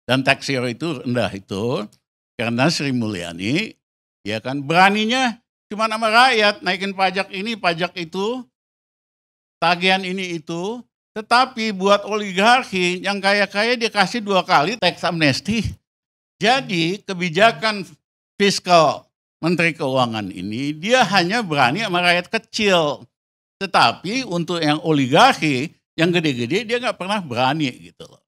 Dan tax hero itu rendah itu karena Sri Mulyani ya kan beraninya cuma sama rakyat naikin pajak ini, pajak itu, tagihan ini itu. Tetapi buat oligarki yang kaya-kaya dia kasih 2 kali tax amnesty. Jadi kebijakan fiskal Menteri Keuangan ini dia hanya berani sama rakyat kecil. Tetapi untuk yang oligarki, yang gede-gede dia nggak pernah berani gitu loh.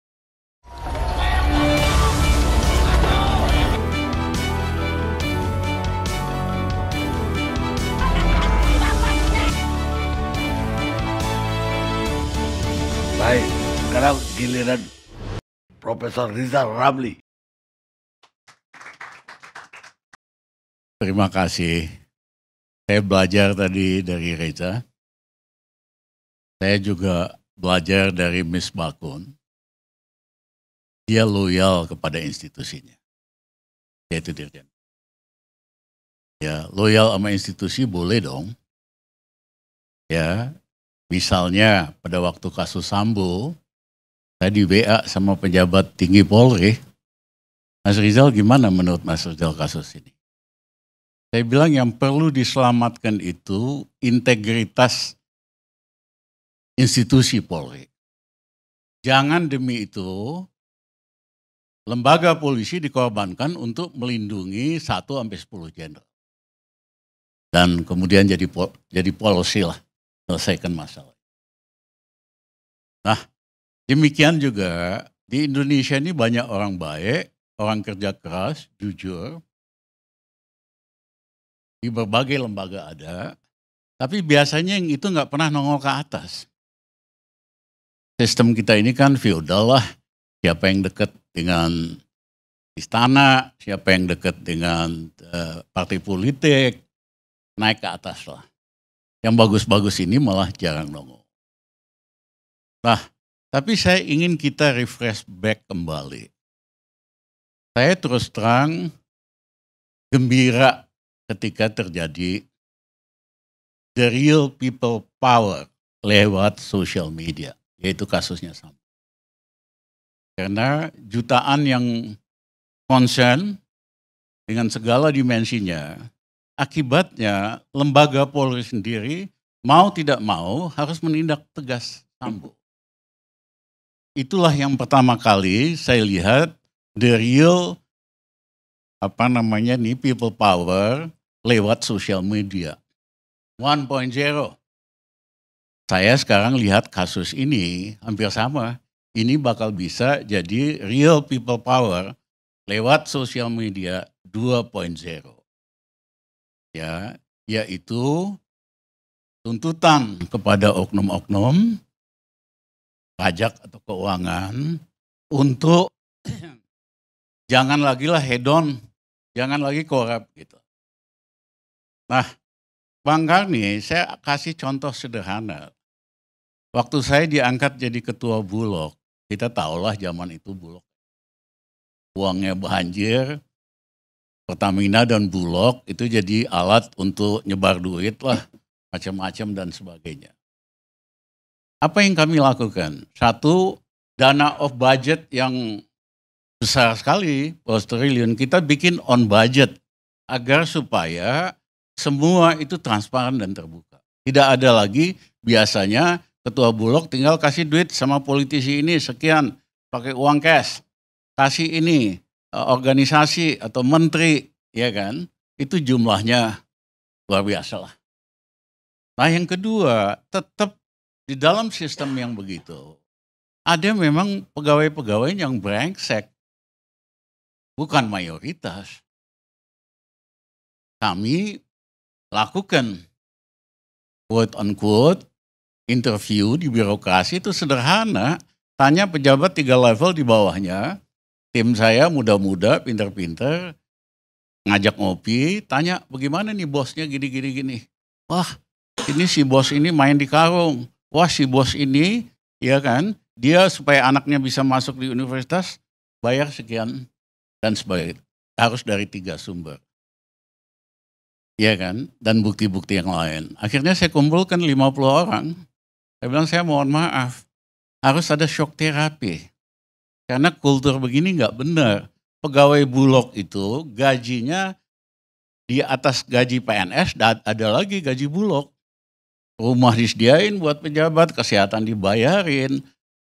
Baik, sekarang giliran Profesor Rizal Ramli. Terima kasih. Saya belajar tadi dari Reza. Saya juga belajar dari Miss Bakun. Dia loyal kepada institusinya, yaitu Dirjen. Ya, loyal sama institusi boleh dong. Ya, misalnya pada waktu kasus Sambo, saya di WA sama pejabat tinggi Polri, Mas Rizal gimana menurut Mas Rizal kasus ini? Saya bilang yang perlu diselamatkan itu integritas institusi Polri. Jangan demi itu lembaga polisi dikorbankan untuk melindungi 1-10 jenderal. Dan kemudian jadi policy lah, selesaikan masalah. Nah, demikian juga di Indonesia ini banyak orang baik, orang kerja keras, jujur. Di berbagai lembaga ada, tapi biasanya yang itu nggak pernah nongol ke atas. Sistem kita ini kan feodal lah, siapa yang dekat dengan istana, siapa yang dekat dengan partai politik, naik ke atas lah. Yang bagus-bagus ini malah jarang nongol. Nah, tapi saya ingin kita refresh back kembali. Saya terus terang gembira ketika terjadi the real people power lewat social media, yaitu kasusnya Sambo. Karena jutaan yang concern dengan segala dimensinya, akibatnya lembaga Polri sendiri mau tidak mau harus menindak tegas Sambo. Itulah yang pertama kali saya lihat the real people power lewat social media. 1.0. Saya sekarang lihat kasus ini hampir sama. Ini bakal bisa jadi real people power lewat social media 2.0. Ya, yaitu tuntutan kepada oknum-oknum pajak atau keuangan untuk jangan lagi lah hedon, jangan lagi korup gitu. Nah, Bang Karni, saya kasih contoh sederhana. Waktu saya diangkat jadi ketua Bulog, kita tahulah zaman itu Bulog. Uangnya banjir, Pertamina dan Bulog itu jadi alat untuk nyebar duit lah, macam-macam dan sebagainya. Apa yang kami lakukan? Satu, dana off budget yang besar sekali, puluhan triliun, kita bikin on budget agar supaya semua itu transparan dan terbuka. Tidak ada lagi biasanya ketua Bulog tinggal kasih duit sama politisi ini sekian pakai uang cash, kasih ini organisasi atau menteri, ya kan? Itu jumlahnya luar biasa lah. Nah yang kedua, tetap di dalam sistem yang begitu, ada memang pegawai-pegawai yang brengsek, bukan mayoritas. Kami lakukan quote unquote interview di birokrasi itu sederhana. Tanya pejabat 3 level di bawahnya, tim saya muda-muda, pinter-pinter, ngajak ngopi, tanya bagaimana nih bosnya gini. Wah ini si bos ini main di karung. Wah si bos ini ya kan, dia supaya anaknya bisa masuk di universitas bayar sekian dan sebagainya. Harus dari 3 sumber. Ya kan, dan bukti-bukti yang lain. Akhirnya saya kumpulkan 50 orang. Saya bilang saya mohon maaf, harus ada shock terapi. Karena kultur begini nggak benar. Pegawai Bulog itu gajinya di atas gaji PNS, ada lagi gaji Bulog. Rumah disediain buat pejabat, kesehatan dibayarin.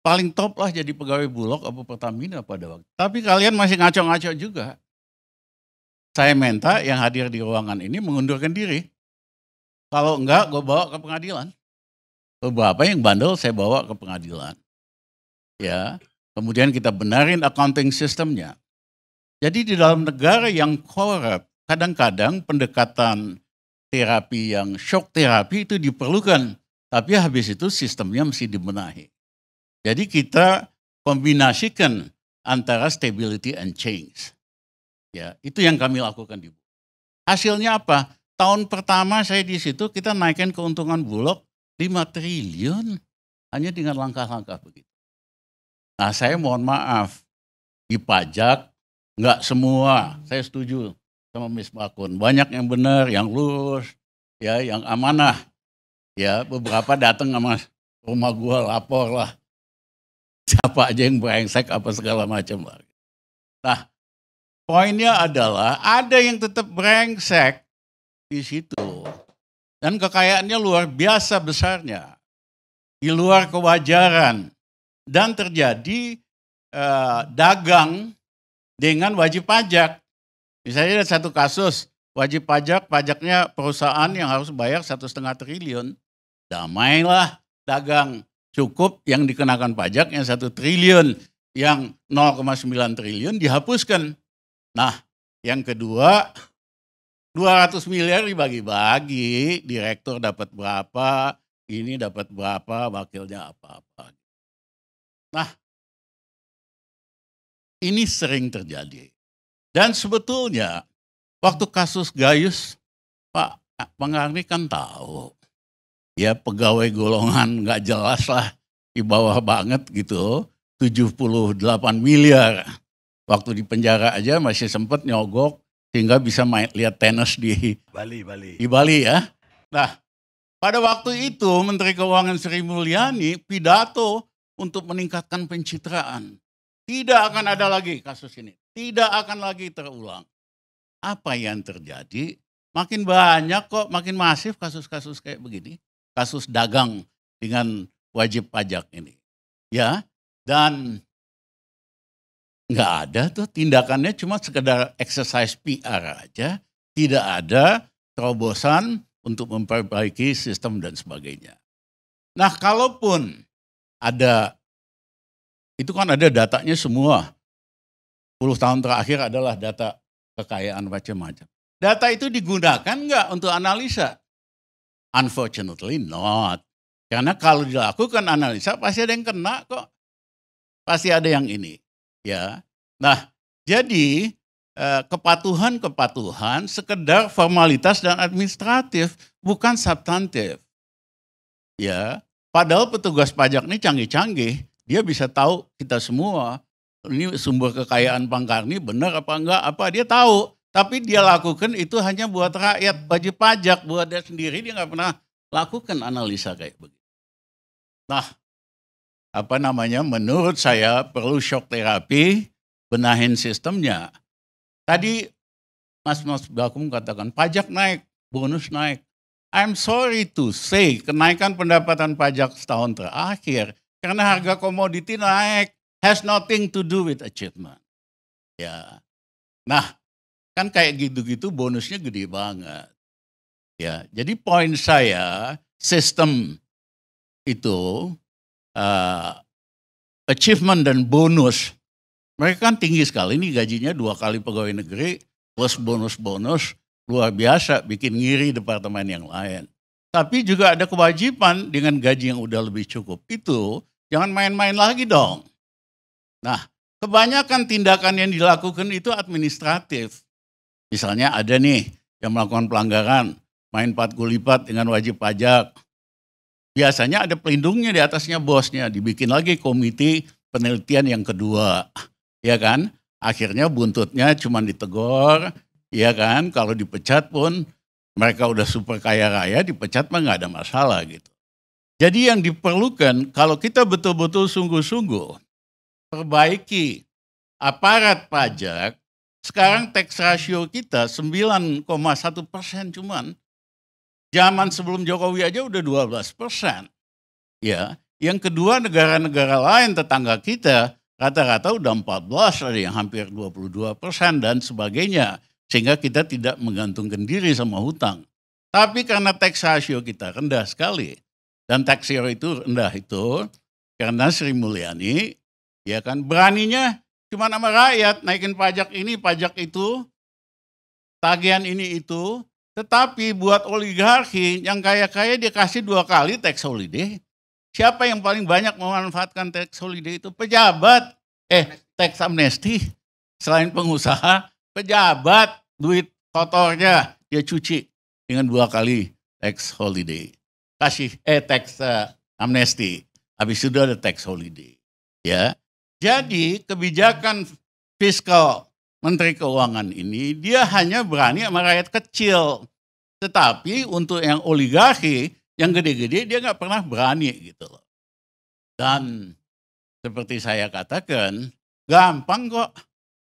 Paling top lah jadi pegawai Bulog apa Pertamina pada waktu. Tapi kalian masih ngaco-ngaco juga. Saya minta yang hadir di ruangan ini mengundurkan diri. Kalau enggak, gue bawa ke pengadilan. Beberapa yang bandel saya bawa ke pengadilan. Ya, kemudian kita benarin accounting sistemnya. Jadi di dalam negara yang korup, kadang-kadang pendekatan terapi yang shock terapi itu diperlukan. Tapi habis itu sistemnya mesti dibenahi. Jadi kita kombinasikan antara stability and change. Ya, itu yang kami lakukan di Bulog. Hasilnya apa? Tahun pertama saya di situ kita naikkan keuntungan Bulog 5 triliun hanya dengan langkah-langkah begitu. Nah, saya mohon maaf, di pajak nggak semua, saya setuju sama Miss Bakun. Banyak yang benar, yang lurus, ya, yang amanah. Ya, beberapa datang sama rumah gua lapor lah. Siapa aja yang brengsek apa segala macam lah. Nah, poinnya adalah ada yang tetap brengsek di situ. Dan kekayaannya luar biasa besarnya. Di luar kewajaran. Dan terjadi dagang dengan wajib pajak. Misalnya ada satu kasus, wajib pajak, pajaknya perusahaan yang harus bayar 1,5 triliun. Damailah dagang. Cukup yang dikenakan pajak yang 1 triliun, yang 0,9 triliun dihapuskan. Nah, yang kedua, 200 miliar dibagi-bagi, direktur dapat berapa, ini dapat berapa, wakilnya apa-apa. Nah, ini sering terjadi. Dan sebetulnya waktu kasus Gayus, Pak Panggarni kan tahu. Ya pegawai golongan nggak jelas lah, di bawah banget gitu, 78 miliar. Waktu di penjara aja masih sempat nyogok sehingga bisa lihat tenis di Bali ya. Nah, pada waktu itu Menteri Keuangan Sri Mulyani pidato untuk meningkatkan pencitraan. Tidak akan ada lagi kasus ini. Tidak akan lagi terulang. Apa yang terjadi? Makin banyak kok, makin masif kasus-kasus kayak begini. Kasus dagang dengan wajib pajak ini. Ya, dan nggak ada tuh tindakannya, cuma sekedar exercise PR aja. Tidak ada terobosan untuk memperbaiki sistem dan sebagainya. Nah, kalaupun ada, itu kan ada datanya semua. 10 tahun terakhir adalah data kekayaan macam-macam. Data itu digunakan nggak untuk analisa? Unfortunately not. Karena kalau dilakukan analisa pasti ada yang kena kok. Pasti ada yang ini. Ya. Nah, jadi kepatuhan sekedar formalitas dan administratif, bukan substantif. Ya. Padahal petugas pajak ini canggih-canggih. Dia bisa tahu kita semua, ini sumber kekayaan Panggarni benar apa enggak, apa dia tahu. Tapi dia lakukan itu hanya buat rakyat, wajib pajak, buat dia sendiri dia nggak pernah lakukan analisa kayak begitu. Nah, menurut saya perlu shock terapi, benahin sistemnya. Tadi Mas Bakum katakan pajak naik, bonus naik. I'm sorry to say, kenaikan pendapatan pajak setahun terakhir karena harga komoditi naik, has nothing to do with achievement. Ya, nah kan kayak gitu-gitu bonusnya gede banget. Ya, jadi poin saya sistem itu achievement dan bonus mereka kan tinggi sekali. Ini gajinya 2 kali pegawai negeri plus bonus-bonus luar biasa, bikin ngiri departemen yang lain. Tapi juga ada kewajiban dengan gaji yang udah lebih cukup itu jangan main-main lagi dong. Nah, kebanyakan tindakan yang dilakukan itu administratif. Misalnya ada nih yang melakukan pelanggaran, main 4 kali lipat dengan wajib pajak. Biasanya ada pelindungnya di atasnya bosnya, dibikin lagi komite penelitian yang kedua. Ya kan? Akhirnya buntutnya cuma ditegur, ya kan? Kalau dipecat pun mereka udah super kaya raya, dipecat mah nggak ada masalah gitu. Jadi yang diperlukan kalau kita betul-betul sungguh-sungguh perbaiki aparat pajak, sekarang tax ratio kita 9,1% cuman. Zaman sebelum Jokowi aja udah 12%. Ya, yang kedua negara-negara lain tetangga kita rata-rata udah 14, ada yang hampir 22% dan sebagainya. Sehingga kita tidak menggantungkan diri sama hutang. Tapi karena tax ratio kita rendah sekali. Dan tax ratio itu rendah itu karena Sri Mulyani ya kan beraninya cuma sama rakyat naikin pajak ini, pajak itu, tagihan ini itu. Tetapi buat oligarki yang kaya-kaya dia kasih 2 kali tax holiday. Siapa yang paling banyak memanfaatkan tax holiday itu? Pejabat. Tax amnesty. Selain pengusaha, pejabat. Duit kotornya dia cuci dengan 2 kali tax holiday. Kasih tax amnesty. Habis itu ada tax holiday. Ya. Jadi kebijakan fiskal Menteri Keuangan ini dia hanya berani sama rakyat kecil. Tetapi untuk yang oligarki, yang gede-gede dia nggak pernah berani gitu loh. Dan seperti saya katakan, gampang kok.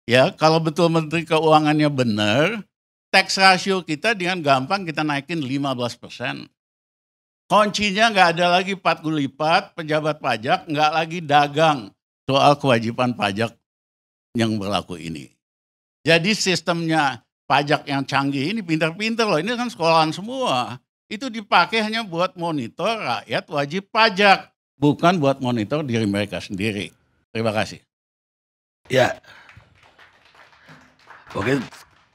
Ya, kalau betul Menteri Keuangannya benar, tax ratio kita dengan gampang kita naikin 15%. Kuncinya nggak ada lagi 40 lipat, pejabat pajak nggak lagi dagang soal kewajiban pajak yang berlaku ini. Jadi sistemnya pajak yang canggih ini pintar-pintar loh, ini kan sekolahan semua. Itu dipakai hanya buat monitor rakyat wajib pajak, bukan buat monitor diri mereka sendiri. Terima kasih. Ya, mungkin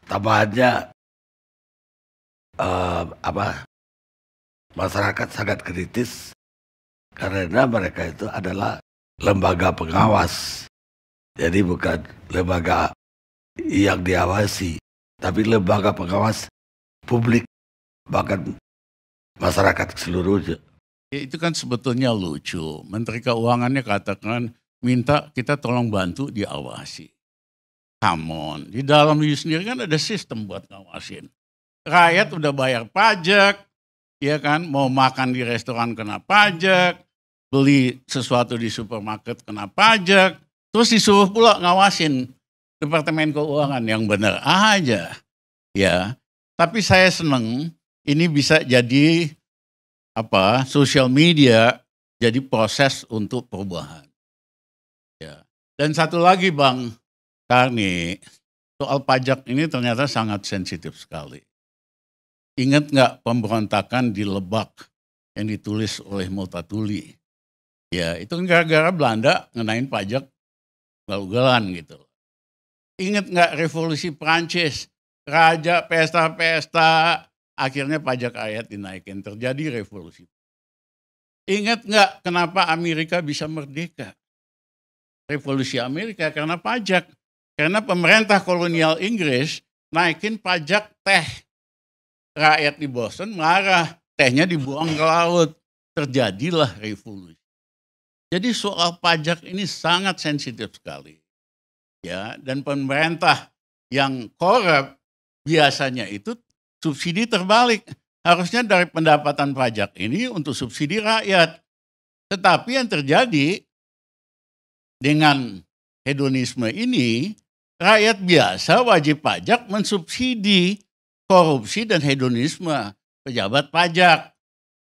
tambahannya masyarakat sangat kritis karena mereka itu adalah lembaga pengawas. Jadi bukan lembaga yang diawasi, tapi lembaga pengawas publik, bahkan masyarakat seluruhnya. Ya, itu kan sebetulnya lucu. Menteri Keuangannya katakan minta kita tolong bantu diawasi. Come on, di dalam diri sendiri kan ada sistem buat ngawasin. Rakyat udah bayar pajak, ya kan, mau makan di restoran kena pajak, beli sesuatu di supermarket kena pajak, terus disuruh pula ngawasin Departemen Keuangan yang benar aja. Ya, tapi saya seneng ini bisa jadi sosial media jadi proses untuk perubahan. Ya. Dan satu lagi Bang Karni, soal pajak ini ternyata sangat sensitif sekali. Ingat nggak pemberontakan di Lebak yang ditulis oleh Multatuli? Ya, itu gara-gara Belanda ngenain pajak galugalan gitu. Ingat nggak revolusi Prancis? Raja pesta-pesta, akhirnya pajak rakyat dinaikin, terjadi revolusi. Ingat nggak kenapa Amerika bisa merdeka? Revolusi Amerika karena pajak. Karena pemerintah kolonial Inggris naikin pajak teh. Rakyat di Boston marah, tehnya dibuang ke laut. Terjadilah revolusi. Jadi soal pajak ini sangat sensitif sekali. Ya, dan pemerintah yang korup biasanya itu subsidi terbalik. Harusnya dari pendapatan pajak ini untuk subsidi rakyat. Tetapi yang terjadi dengan hedonisme ini, rakyat biasa wajib pajak mensubsidi korupsi dan hedonisme pejabat pajak.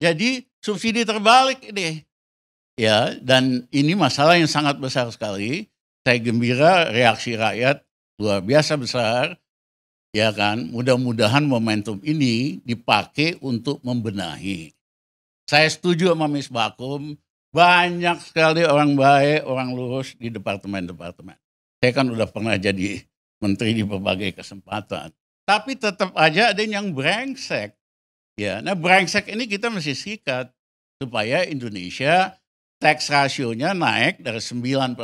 Jadi subsidi terbalik ini. Ya, dan ini masalah yang sangat besar sekali. Saya gembira reaksi rakyat luar biasa besar, ya kan. Mudah-mudahan momentum ini dipakai untuk membenahi. Saya setuju sama Miss Bakum, banyak sekali orang baik, orang lurus di departemen-departemen. Saya kan udah pernah jadi menteri di berbagai kesempatan. Tapi tetap aja ada yang brengsek. Ya, nah brengsek ini kita mesti sikat supaya Indonesia tax ratio-nya naik dari 9%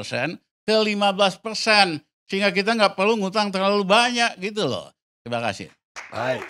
ke 15%. Sehingga kita nggak perlu ngutang terlalu banyak gitu loh. Terima kasih. Baik.